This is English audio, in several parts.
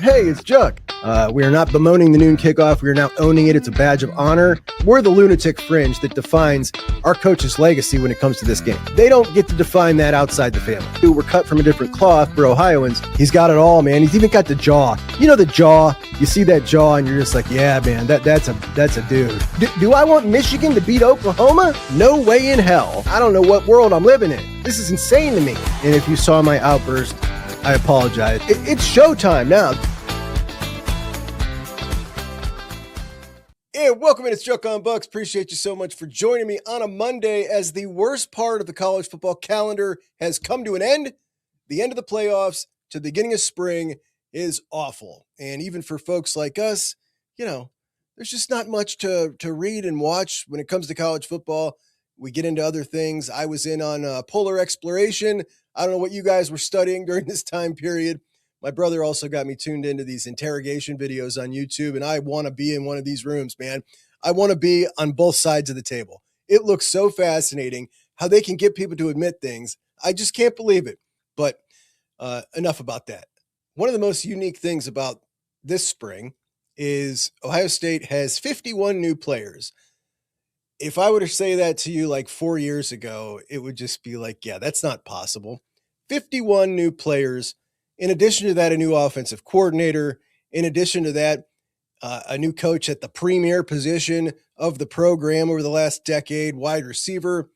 Hey, it's Juck. We are not bemoaning the noon kickoff. We are now owning it. It's a badge of honor. We're the lunatic fringe that defines our coach's legacy when it comes to this game. They don't get to define that outside the family. We're cut from a different cloth for Ohioans. He's got it all, man. He's even got the jaw. You know the jaw. You see that jaw and you're just like, yeah, man, that's a dude. Do I want Michigan to beat Oklahoma? No way in hell. I don't know what world I'm living in. This is insane to me. And if you saw my outburst, I apologize. It's showtime now. And welcome in. It's Juck on Bucks. Appreciate you so much for joining me on a Monday as the worst part of the college football calendar has come to an end. The end of the playoffs to the beginning of spring is awful. And even for folks like us, you know, there's just not much to read and watch when it comes to college football. We get into other things. I was in on polar exploration. I don't know what you guys were studying during this time period. My brother also got me tuned into these interrogation videos on YouTube, and I want to be in one of these rooms, man. I want to be on both sides of the table. It looks so fascinating how they can get people to admit things. I just can't believe it. But enough about that. One of the most unique things about this spring is Ohio State has 51 new players. If I were to say that to you like 4 years ago, it would just be like, yeah, that's not possible. 51 new players. In addition to that, a new offensive coordinator. In addition to that, a new coach at the premier position of the program over the last decade, wide receiver,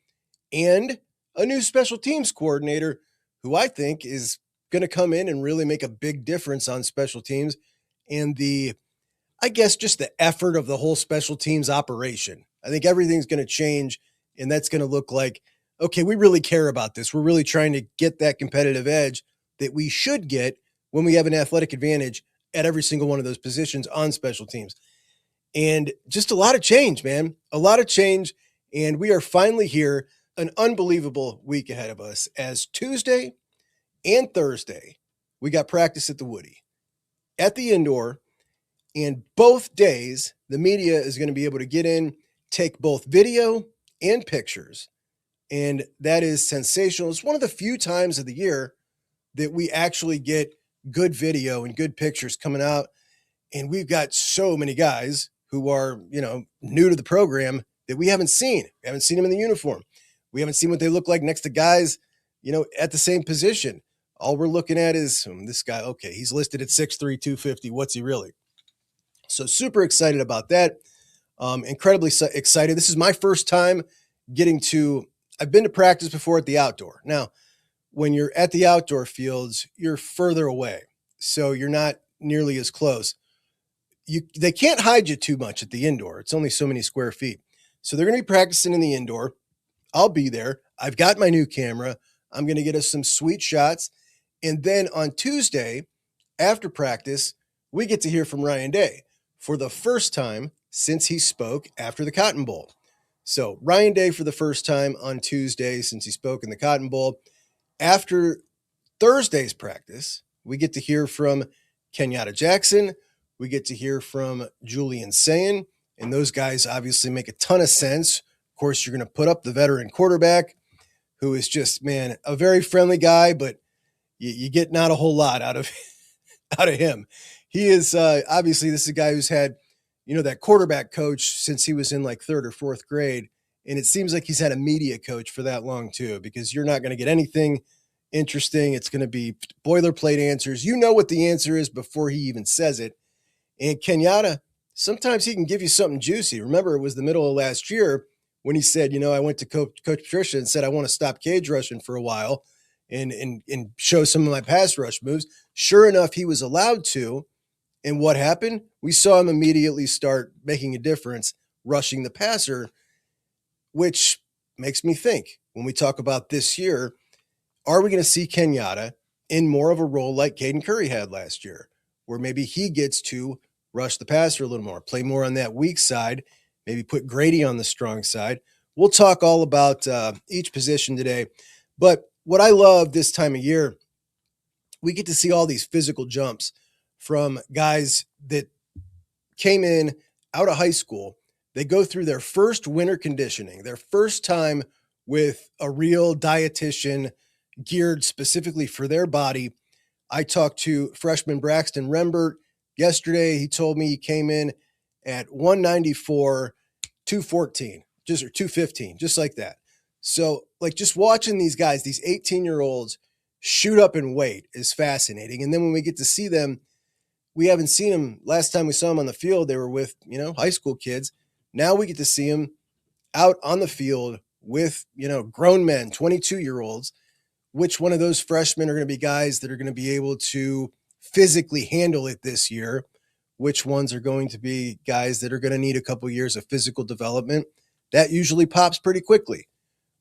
and a new special teams coordinator who I think is going to come in and really make a big difference on special teams and just the effort of the whole special teams operation. I think everything's going to change, and that's going to look like, okay, we really care about this. We're really trying to get that competitive edge that we should get when we have an athletic advantage at every single one of those positions on special teams. And just a lot of change, man, a lot of change. And we are finally here, an unbelievable week ahead of us as Tuesday and Thursday, we got practice at the Woody, at the indoor, and both days, the media is going to be able to get in, take both video and pictures. And that is sensational. It's one of the few times of the year that we actually get good video and good pictures coming out. And we've got so many guys who are, new to the program that we haven't seen. We haven't seen them in the uniform. We haven't seen what they look like next to guys, at the same position. All we're looking at is this guy. Okay, he's listed at 6'3", 250. What's he really? So super excited about that. Incredibly excited. This is my first time I've been to practice before at the outdoor. Now, when you're at the outdoor fields, you're further away. So you're not nearly as close. They can't hide you too much at the indoor. It's only so many square feet. So they're going to be practicing in the indoor. I'll be there. I've got my new camera. I'm going to get us some sweet shots. And then on Tuesday, after practice, we get to hear from Ryan Day for the first time since he spoke after the Cotton Bowl. So Ryan Day for the first time on Tuesday since he spoke in the Cotton Bowl. After Thursday's practice, we get to hear from Kenyatta Jackson. We get to hear from Julian Sayin, and those guys obviously make a ton of sense. Of course, you're going to put up the veteran quarterback who is just, man, a very friendly guy, but you get not a whole lot out of him. He is obviously, this is a guy who's had, that quarterback coach since he was in like third or fourth grade. And it seems like he's had a media coach for that long too, because you're not going to get anything interesting. It's going to be boilerplate answers. You know what the answer is before he even says it. And Kenyatta, sometimes he can give you something juicy. Remember, it was the middle of last year when he said, I went to Coach Patricia and said, I want to stop cage rushing for a while and show some of my pass rush moves. Sure enough, he was allowed to. And what happened? We saw him immediately start making a difference, rushing the passer, which makes me think when we talk about this year, are we going to see Kenyatta in more of a role like Caden Curry had last year, where maybe he gets to rush the passer a little more, play more on that weak side, maybe put Grady on the strong side. We'll talk all about each position today. But what I love this time of year, we get to see all these physical jumps from guys that came in out of high school. They go through their first winter conditioning, their first time with a real dietitian geared specifically for their body. I talked to freshman Braxton Rembert yesterday. He told me he came in at 194, 214, or 215, just like that. So, like, just watching these guys, these 18-year-olds shoot up in weight is fascinating. And then when we get to see them, we haven't seen them. Last time we saw them on the field, they were with, high school kids. Now we get to see them out on the field with, grown men, 22-year-olds. Which one of those freshmen are going to be guys that are going to be able to physically handle it this year? Which ones are going to be guys that are going to need a couple years of physical development? That usually pops pretty quickly.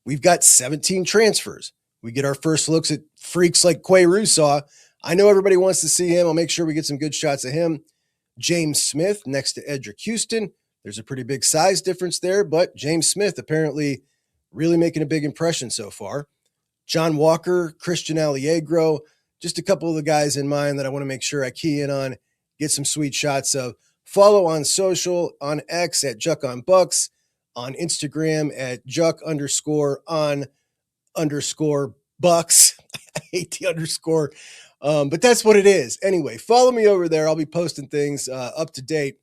We've got 17 transfers. We get our first looks at freaks like Quay Russaw. I know everybody wants to see him. I'll make sure we get some good shots of him. James Smith next to Edric Houston. There's a pretty big size difference there, but James Smith apparently really making a big impression so far. John Walker, Christian Alliegro, just a couple of the guys in mind that I want to make sure I key in on, get some sweet shots of. Follow on social, on X at JUCK'OnBucks, on Instagram at JUCK_on_Bucks. I hate the underscore, but that's what it is. Anyway, follow me over there. I'll be posting things up to date.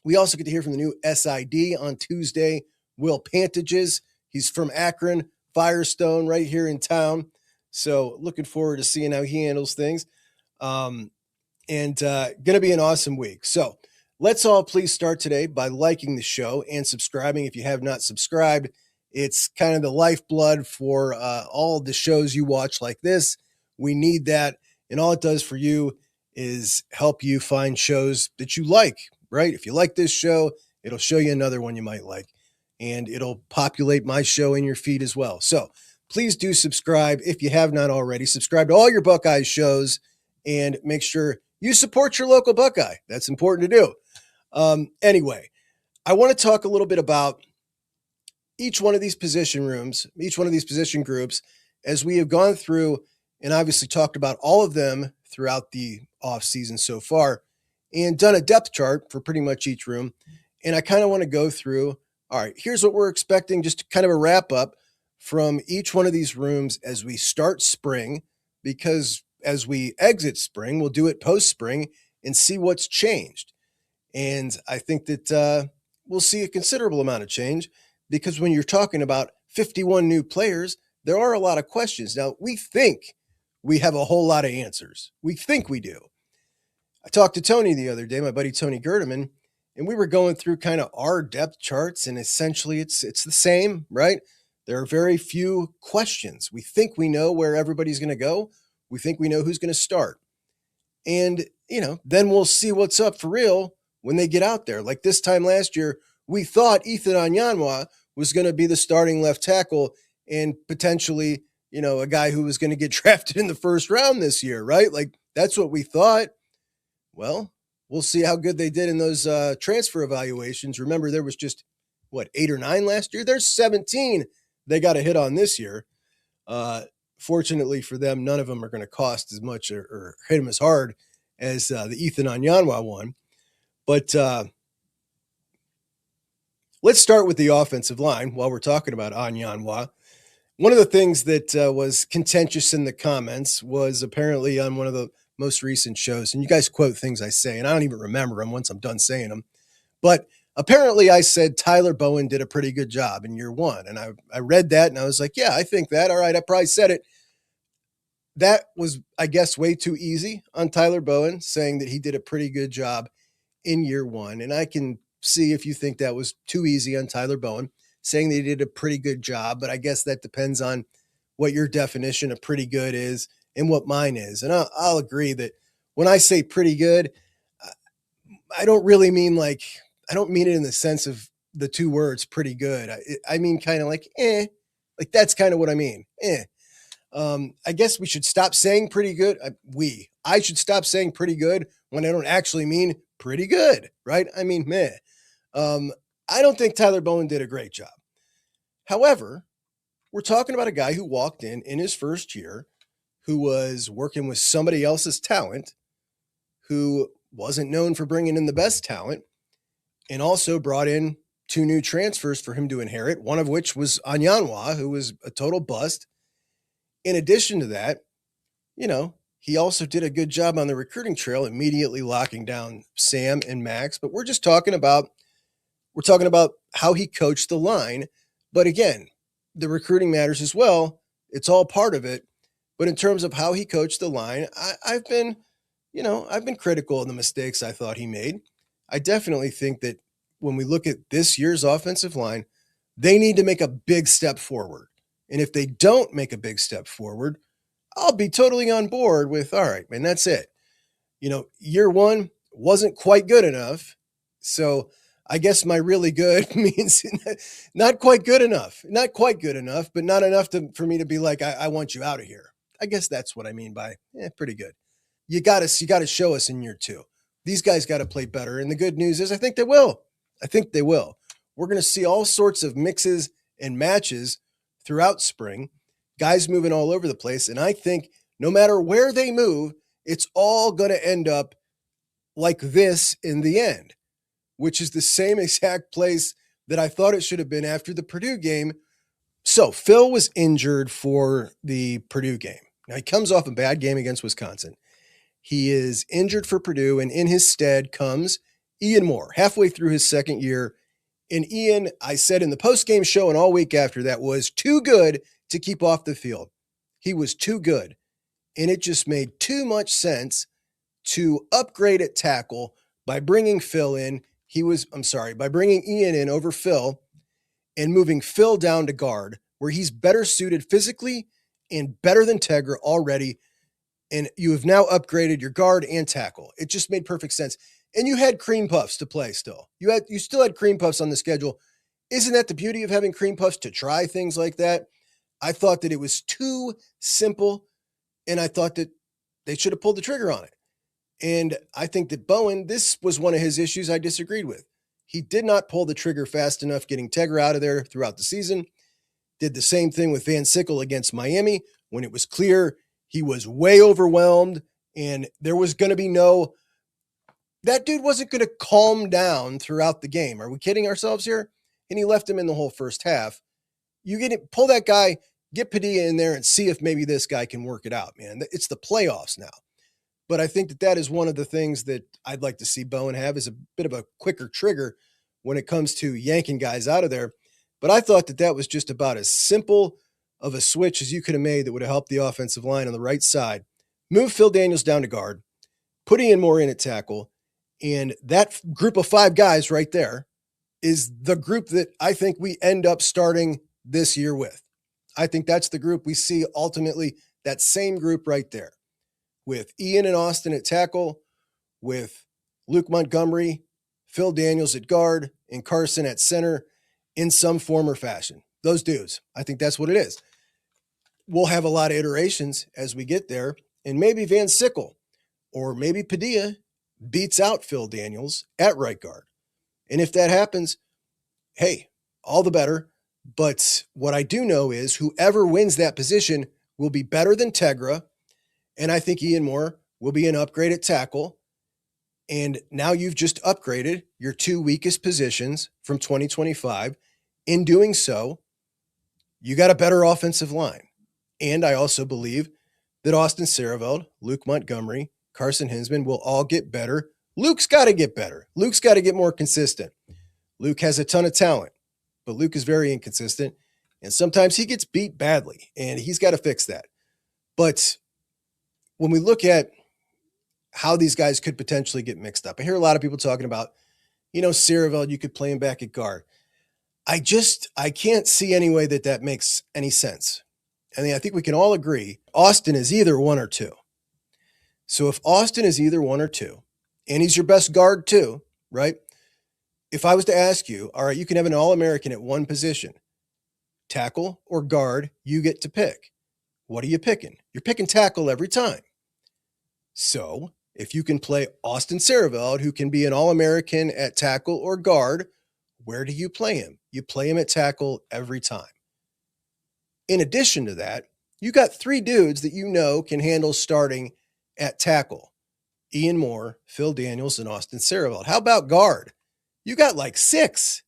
We also get to hear from the new SID on Tuesday, Will Pantages. He's from Akron, Firestone, right here in town. So looking forward to seeing how he handles things. And going to be an awesome week. So let's all please start today by liking the show and subscribing if you have not subscribed. It's kind of the lifeblood for all the shows you watch like this. We need that. And all it does for you is help you find shows that you like, right? If you like this show, it'll show you another one you might like. And it'll populate my show in your feed as well. So please do subscribe if you have not already. Subscribe to all your Buckeyes shows and make sure you support your local Buckeye. That's important to do. Anyway, I want to talk a little bit about each one of these position rooms, each one of these position groups, as we have gone through and obviously talked about all of them throughout the offseason so far and done a depth chart for pretty much each room. And I kind of want to go through, all right, here's what we're expecting, just kind of a wrap up from each one of these rooms as we start spring, because as we exit spring, we'll do it post-spring and see what's changed. And I think that we'll see a considerable amount of change because when you're talking about 51 new players, there are a lot of questions. Now, we think we have a whole lot of answers. We think we do. I talked to Tony the other day, my buddy Tony Gerdeman, and we were going through kind of our depth charts, and essentially it's the same, right? There are very few questions. We think we know where everybody's going to go. We think we know who's going to start. And, then we'll see what's up for real when they get out there. Like this time last year, we thought Ethan Onyanwa was going to be the starting left tackle and potentially, a guy who was going to get drafted in the first round this year, right? Like that's what we thought. Well, we'll see how good they did in those transfer evaluations. Remember, there was just, 8 or 9 last year? There's 17 they got a hit on this year. Fortunately for them, none of them are going to cost as much or hit them as hard as the Ethan Onyanwa one. But let's start with the offensive line while we're talking about Onyanwa. One of the things that was contentious in the comments was apparently on one of the most recent shows, and you guys quote things I say, and I don't even remember them once I'm done saying them, but apparently I said Tyler Bowen did a pretty good job in year one, and I read that, and I was like, yeah, I think that. All right, I probably said it. That was, I guess, way too easy on Tyler Bowen, saying that he did a pretty good job in year one, and I can see if you think that was too easy on Tyler Bowen, saying that he did a pretty good job, but I guess that depends on what your definition of pretty good is and what mine is. And I'll agree that when I say pretty good, I don't really mean I don't mean it in the sense of the two words pretty good. I mean kind of like that's kind of what I mean. I guess we should stop saying pretty good. I should stop saying pretty good when I don't actually mean pretty good, right? I mean, meh. I don't think Tyler Bowen did a great job. However, we're talking about a guy who walked in his first year, who was working with somebody else's talent, who wasn't known for bringing in the best talent, and also brought in 2 new transfers for him to inherit, one of which was Onyanwa, who was a total bust. In addition to that, He also did a good job on the recruiting trail, immediately locking down Sam and Max. But we're talking about how he coached the line. But again, the recruiting matters as well. It's all part of it. But in terms of how he coached the line, I've been critical of the mistakes I thought he made. I definitely think that when we look at this year's offensive line, they need to make a big step forward. And if they don't make a big step forward, I'll be totally on board with, all right, man, that's it. Year one wasn't quite good enough. So I guess my really good means not quite good enough, but not enough for me to be like, I want you out of here. I guess that's what I mean by pretty good. You got to show us in year two. These guys got to play better. And the good news is I think they will. We're going to see all sorts of mixes and matches throughout spring, guys moving all over the place. And I think no matter where they move, it's all going to end up like this in the end, which is the same exact place that I thought it should have been after the Purdue game. So Phil was injured for the Purdue game. Now he comes off a bad game against Wisconsin. He is injured for Purdue, and in his stead comes Ian Moore, halfway through his second year. And Ian, I said in the post-game show and all week after that, was too good to keep off the field. He was too good. And it just made too much sense to upgrade at tackle by bringing by bringing Ian in over Phil and moving Phil down to guard, where he's better suited physically and better than Tegra already. And you have now upgraded your guard and tackle. It just made perfect sense. And you had cream puffs to play still. You still had cream puffs on the schedule. Isn't that the beauty of having cream puffs, to try things like that? I thought that it was too simple, and I thought that they should have pulled the trigger on it. And I think that Bowen, this was one of his issues I disagreed with. He did not pull the trigger fast enough getting Tegra out of there throughout the season. Did the same thing with Van Sickle against Miami when it was clear he was way overwhelmed and there was going to be that dude wasn't going to calm down throughout the game. Are we kidding ourselves here? And he left him in the whole first half. Pull that guy, get Padilla in there and see if maybe this guy can work it out, man. It's the playoffs now. But I think that is one of the things that I'd like to see Bowen have, is a bit of a quicker trigger when it comes to yanking guys out of there. But I thought that was just about as simple of a switch as you could have made that would have helped the offensive line on the right side. Move Phil Daniels down to guard, put Ian Moore in at tackle, and that group of 5 guys right there is the group that I think we end up starting this year with. I think that's the group we see ultimately, that same group right there, with Ian and Austin at tackle, with Luke Montgomery, Phil Daniels at guard, and Carson at center in some form or fashion. Those dudes, I think that's what it is. We'll have a lot of iterations as we get there, and maybe Van Sickle or maybe Padilla beats out Phil Daniels at right guard. And if that happens, hey, all the better. But what I do know is whoever wins that position will be better than Tegra. And I think Ian Moore will be an upgrade at tackle. And now you've just upgraded your 2 weakest positions from 2025. In doing so, you got a better offensive line. And I also believe that Austin Sareveld, Luke Montgomery, Carson Hinsman will all get better. Luke's got to get better. Luke's got to get more consistent. Luke has a ton of talent, but Luke is very inconsistent. And sometimes he gets beat badly, and he's got to fix that. But when we look at how these guys could potentially get mixed up, I hear a lot of people talking about, Sareveld, you could play him back at guard. I can't see any way that makes any sense. I mean, I think we can all agree Austin is either one or two. So if Austin is either one or two, and he's your best guard too, right? If I was to ask you, all right, you can have an All-American at one position, tackle or guard, you get to pick. What are you picking? You're picking tackle every time. So if you can play Austin Sareveld, who can be an All-American at tackle or guard, where do you play him? You play him at tackle every time. In addition to that, you got 3 dudes that can handle starting at tackle. Ian Moore, Phil Daniels, and Austin Sareveld. How about guard? You got like 6.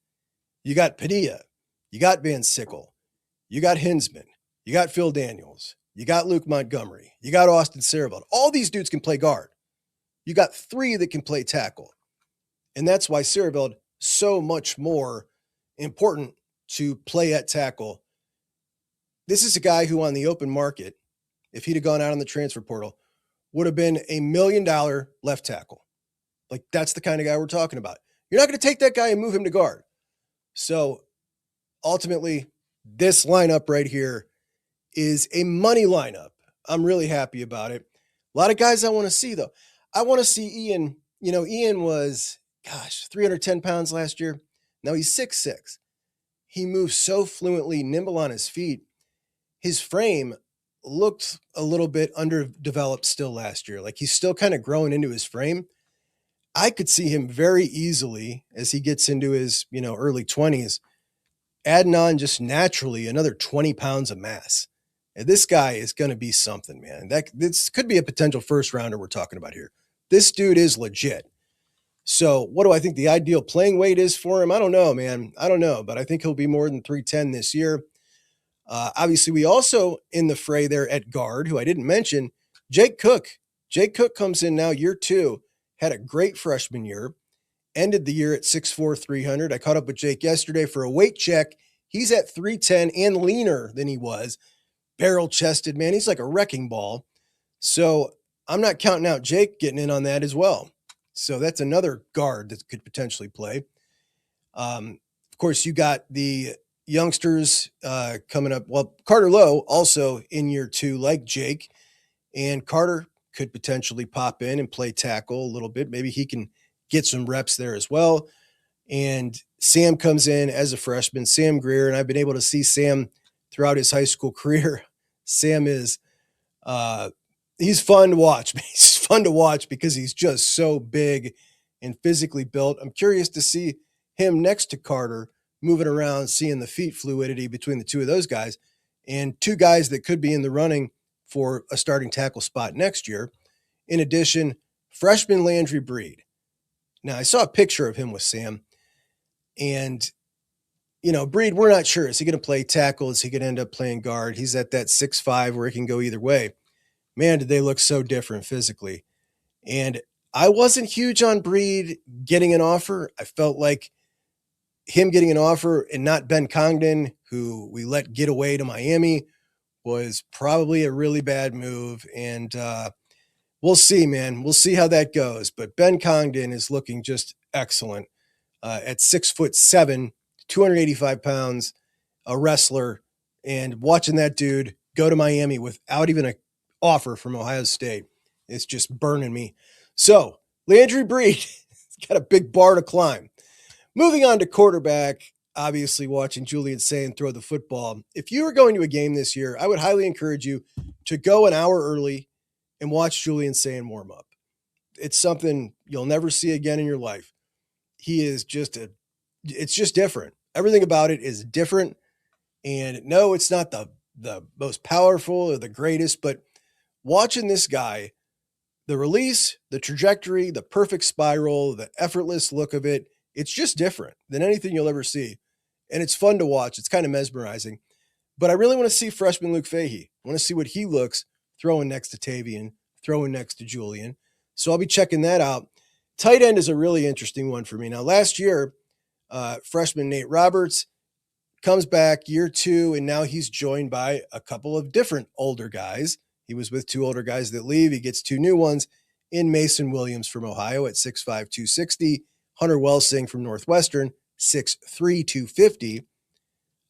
You got Padilla. You got Van Sickle. You got Hinsman. You got Phil Daniels. You got Luke Montgomery. You got Austin Sarabald. All these dudes can play guard. You got 3 that can play tackle. And that's why Sarabald so much more important to play at tackle. This is a guy who on the open market, if he'd have gone out on the transfer portal, would have been $1 million left tackle. Like, that's the kind of guy we're talking about. You're not going to take that guy and move him to guard. So ultimately, this lineup right here is a money lineup. I'm really happy about it. A lot of guys I want to see, though. I want to see Ian. You know, Ian was, 310 pounds last year. Now he's 6'6". He moves so fluently, nimble on his feet. His frame looked a little bit underdeveloped still last year. Like, he's still kind of growing into his frame. I could see him very easily as he gets into his, early 20s, adding on just naturally another 20 pounds of mass. And this guy is going to be something, man. This could be a potential first rounder we're talking about here. This dude is legit. So what do I think the ideal playing weight is for him? I don't know, man. I don't know, but I think he'll be more than 310 this year. Obviously, we also in the fray there at guard, who I didn't mention, Jake Cook. Jake Cook comes in now year 2, had a great freshman year, ended the year at 6'4", 300. I caught up with Jake yesterday for a weight check. He's at 310 and leaner than he was. Barrel-chested, man. He's like a wrecking ball. So I'm not counting out Jake getting in on that as well. So that's another guard that could potentially play. Of course, you got the youngsters coming up. Well, Carter Lowe also in year 2, like Jake. And Carter could potentially pop in and play tackle a little bit. Maybe he can get some reps there as well. And Sam comes in as a freshman, Sam Greer. And I've been able to see Sam throughout his high school career. Sam is, he's fun to watch. He's fun to watch because he's just so big and physically built. I'm curious to see him next to Carter moving around, seeing the feet fluidity between the two of those guys, and 2 guys that could be in the running for a starting tackle spot next year. In addition, freshman Landry Breed. Now, I saw a picture of him with Sam, and Breed, we're not sure. Is he going to play tackle? Is he going to end up playing guard? He's at that 6'5" where he can go either way. Man, did they look so different physically. And I wasn't huge on Breed getting an offer. I felt like him getting an offer and not Ben Congdon, who we let get away to Miami, was probably a really bad move. And we'll see, man. We'll see how that goes. But Ben Congdon is looking just excellent at 6'7", 285 pounds, a wrestler, and watching that dude go to Miami without even an offer from Ohio State, it's just burning me. So Landry Breed has got a big bar to climb. Moving on to quarterback, obviously watching Julian Sayin throw the football. If you were going to a game this year, I would highly encourage you to go an hour early and watch Julian Sayin warm up. It's something you'll never see again in your life. He is it's just different. Everything about it is different. And no, it's not the most powerful or the greatest, but watching this guy, the release, the trajectory, the perfect spiral, the effortless look of it, it's just different than anything you'll ever see. And it's fun to watch. It's kind of mesmerizing. But I really want to see freshman Luke Fahey. I want to see what he looks throwing next to Tavian, throwing next to Julian. So I'll be checking that out. Tight end is a really interesting one for me. Now, last year, freshman Nate Roberts comes back year 2, and now he's joined by a couple of different older guys. He was with 2 older guys that leave. He gets 2 new ones in Mason Williams from Ohio at 6'5", 260. Hunter Welsing from Northwestern, 6'3", 250.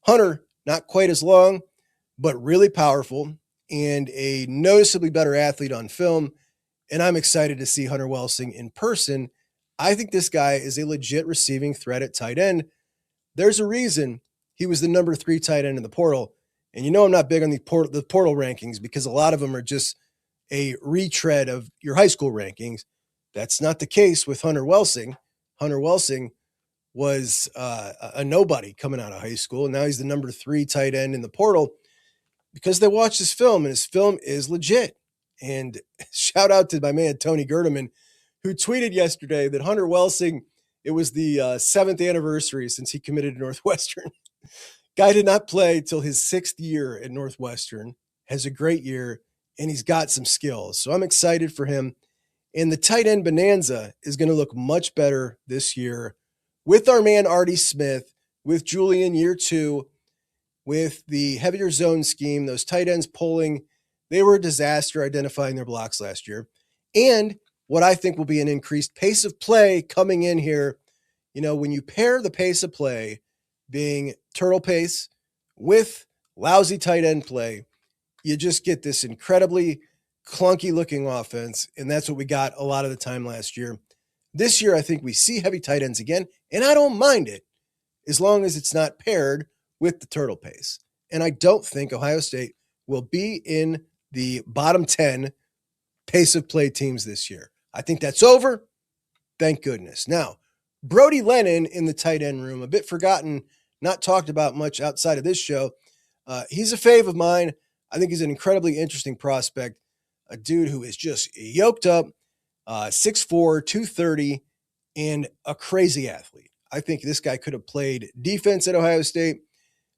Hunter, not quite as long, but really powerful and a noticeably better athlete on film. And I'm excited to see Hunter Welsing in person. I think this guy is a legit receiving threat at tight end. There's a reason he was the number 3 tight end in the portal. And I'm not big on the portal rankings because a lot of them are just a retread of your high school rankings. That's not the case with Hunter Welsing. Hunter Welsing was a nobody coming out of high school. And now he's the number 3 tight end in the portal because they watched his film, and his film is legit. And shout out to my man, Tony Gerdeman, who tweeted yesterday that Hunter Welsing, it was the 7th anniversary since he committed to Northwestern. Guy did not play till his 6th year at Northwestern. has a great year, and he's got some skills. So I'm excited for him. And the tight end bonanza is going to look much better this year with our man Artie Smith, with Julian year 2, with the heavier zone scheme, those tight ends pulling. They were a disaster identifying their blocks last year. And what I think will be an increased pace of play coming in here. When you pair the pace of play being turtle pace with lousy tight end play, you just get this incredibly clunky looking offense. And that's what we got a lot of the time last year. This year, I think we see heavy tight ends again, and I don't mind it as long as it's not paired with the turtle pace. And I don't think Ohio State will be in the bottom 10 pace of play teams this year. I think that's over. Thank goodness. Now, Brody Lennon in the tight end room, a bit forgotten, not talked about much outside of this show. He's a fave of mine. I think he's an incredibly interesting prospect, a dude who is just yoked up, 6'4", 230, and a crazy athlete. I think this guy could have played defense at Ohio State,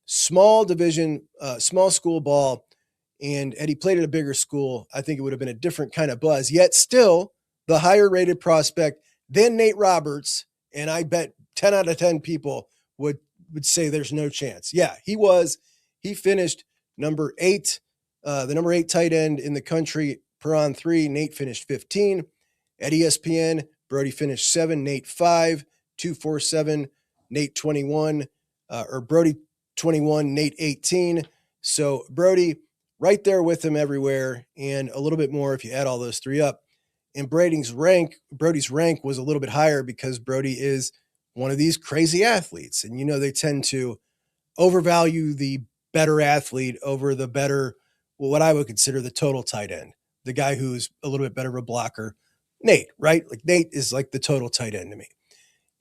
small division, small school ball, and had he played at a bigger school, I think it would have been a different kind of buzz, yet still the higher rated prospect than Nate Roberts. And I bet 10 out of 10 people would say there's no chance. Yeah, he was. He finished number 8, the number 8 tight end in the country per on 3. Nate finished 15. At ESPN, Brody finished 7, Nate 5, 247, Nate 21, or Brody 21, Nate 18. So Brody right there with him everywhere, and a little bit more if you add all those 3 up. And Brody's rank was a little bit higher because Brody is one of these crazy athletes. And, they tend to overvalue the better athlete over the better, what I would consider the total tight end, the guy who's a little bit better of a blocker. Nate, right? Like Nate is like the total tight end to me.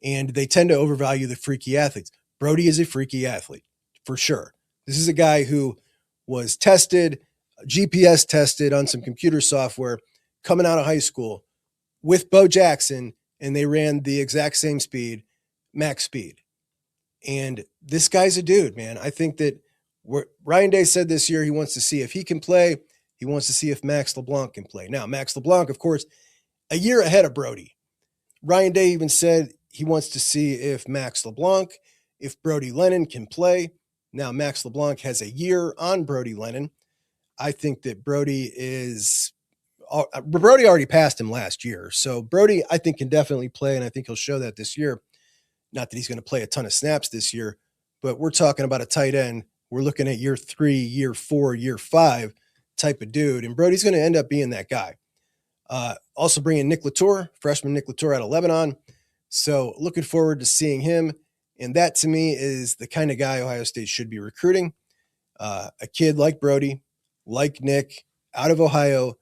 And they tend to overvalue the freaky athletes. Brody is a freaky athlete for sure. This is a guy who was tested, GPS tested on some computer software coming out of high school with Bo Jackson, and they ran the exact same speed, max speed. And this guy's a dude, man. I think that Ryan Day said this year he wants to see if he can play. He wants to see if Max LeBlanc can play. Now, Max LeBlanc, of course, a year ahead of Brody. Ryan Day even said he wants to see if Max LeBlanc, if Brody Lennon can play. Now, Max LeBlanc has a year on Brody Lennon. I think that Brody already passed him last year. So Brody, I think, can definitely play, and I think he'll show that this year. Not that he's going to play a ton of snaps this year, but we're talking about a tight end. We're looking at year 3, year 4, year 5 type of dude, and Brody's going to end up being that guy. Also bringing Nick Latour, freshman Nick Latour out of Lebanon. So looking forward to seeing him. And that to me is the kind of guy Ohio State should be recruiting. A kid like Brody, like Nick, out of Ohio,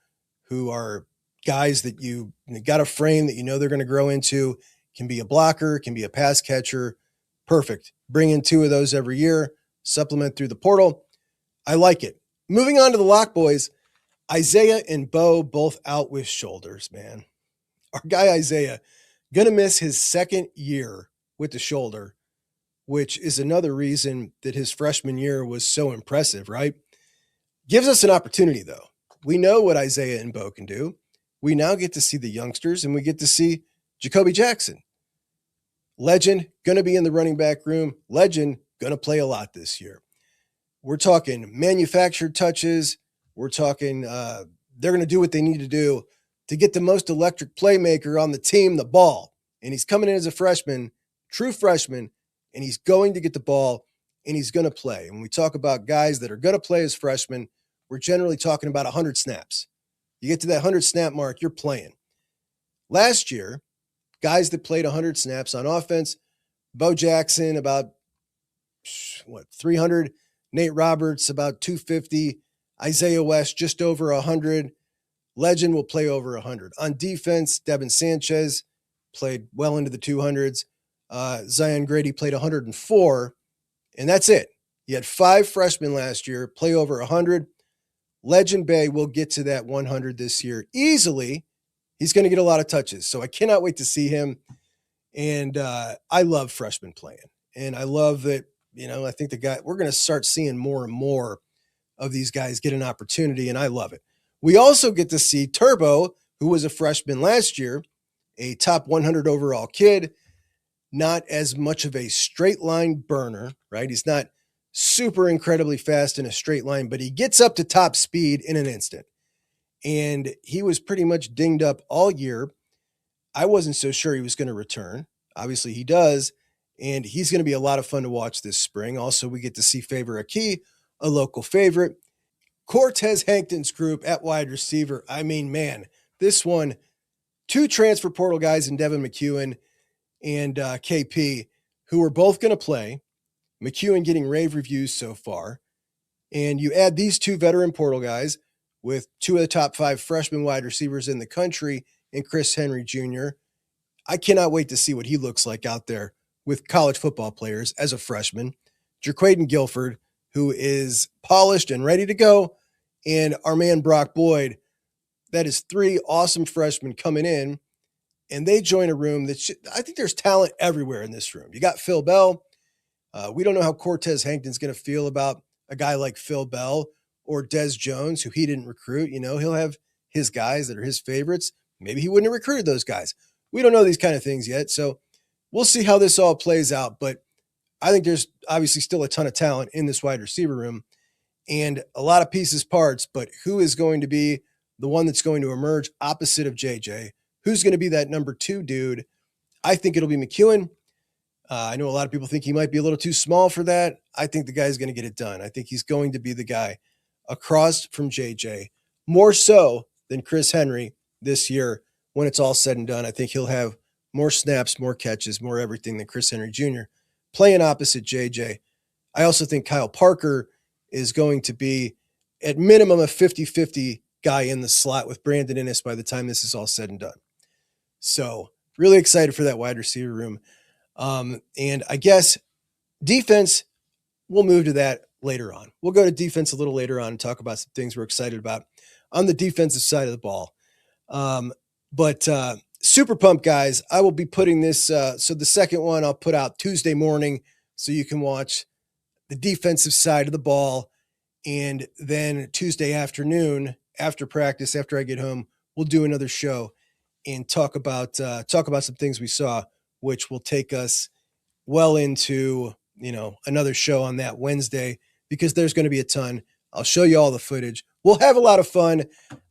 who are guys that you got a frame that they're going to grow into, can be a blocker, can be a pass catcher. Perfect. Bring in 2 of those every year, supplement through the portal. I like it. Moving on to the Lock Boys, Isaiah and Bo both out with shoulders, man. Our guy Isaiah going to miss his second year with the shoulder, which is another reason that his freshman year was so impressive, right? Gives us an opportunity, though. We know what Isaiah and Bo can do. We now get to see the youngsters, and we get to see Jacoby Jackson. Legend, going to be in the running back room. Legend, going to play a lot this year. We're talking manufactured touches. We're talking they're going to do what they need to do to get the most electric playmaker on the team the ball. And he's coming in as a freshman, true freshman, and he's going to get the ball, and he's going to play. And when we talk about guys that are going to play as freshmen, we're generally talking about 100 snaps. You get to that 100 snap mark, you're playing. Last year, guys that played 100 snaps on offense, Bo Jackson about 300, Nate Roberts about 250, Isaiah West just over 100. Legend will play over 100. On defense, Devin Sanchez played well into the 200s. Zion Grady played 104, and that's it. You had 5 freshmen last year play over 100. Legend Bay will get to that 100 this year easily. He's going to get a lot of touches, so I cannot wait to see him. And I love freshmen playing, and I love that. I think we're going to start seeing more and more of these guys get an opportunity, and I love it. We also get to see Turbo, who was a freshman last year, a top 100 overall kid, not as much of a straight line burner, right? He's not super incredibly fast in a straight line, but he gets up to top speed in an instant. And he was pretty much dinged up all year. I wasn't so sure he was going to return. Obviously, he does. And he's going to be a lot of fun to watch this spring. Also, we get to see Favor Aki, a local favorite. Cortez Hankton's group at wide receiver. I mean, man, this one, 2 transfer portal guys in Devin McEwen and KP, who are both going to play. McEwen getting rave reviews so far. And you add these 2 veteran portal guys with 2 of the top 5 freshman wide receivers in the country and Chris Henry Jr. I cannot wait to see what he looks like out there with college football players as a freshman. Jaquaden Guilford, who is polished and ready to go, and our man Brock Boyd. That is 3 awesome freshmen coming in, and they join a room that I think there's talent everywhere in this room. You got Phil Bell. We don't know how Cortez Hankton's going to feel about a guy like Phil Bell or Des Jones, who he didn't recruit. You know, he'll have his guys that are his favorites. Maybe he wouldn't have recruited those guys. We don't know these kind of things yet, so we'll see how this all plays out. But I think there's obviously still a ton of talent in this wide receiver room and a lot of pieces, parts, but who is going to be the one that's going to emerge opposite of JJ? Who's going to be that number 2 dude? I think it'll be McEwen. I know a lot of people think he might be a little too small for that. I think the guy's going to get it done. I think he's going to be the guy across from JJ, more so than Chris Henry this year. When it's all said and done, I think he'll have more snaps, more catches, more everything than Chris Henry Jr. playing opposite JJ. I also think Kyle Parker is going to be at minimum a 50-50 guy in the slot with Brandon Innes by the time this is all said and done. So really excited for that wide receiver room. And I guess defense, we'll move to that later on. We'll go to defense a little later on and talk about some things we're excited about on the defensive side of the ball. But super pumped, guys. I will be putting this. So the second one I'll put out Tuesday morning so you can watch the defensive side of the ball. And then Tuesday afternoon after practice, after I get home, we'll do another show and talk about some things we saw, which will take us well into, another show on that Wednesday, because there's going to be a ton. I'll show you all the footage. We'll have a lot of fun.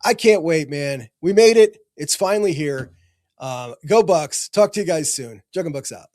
I can't wait, man. We made it. It's finally here. Go Bucks. Talk to you guys soon. Juck and Bucks out.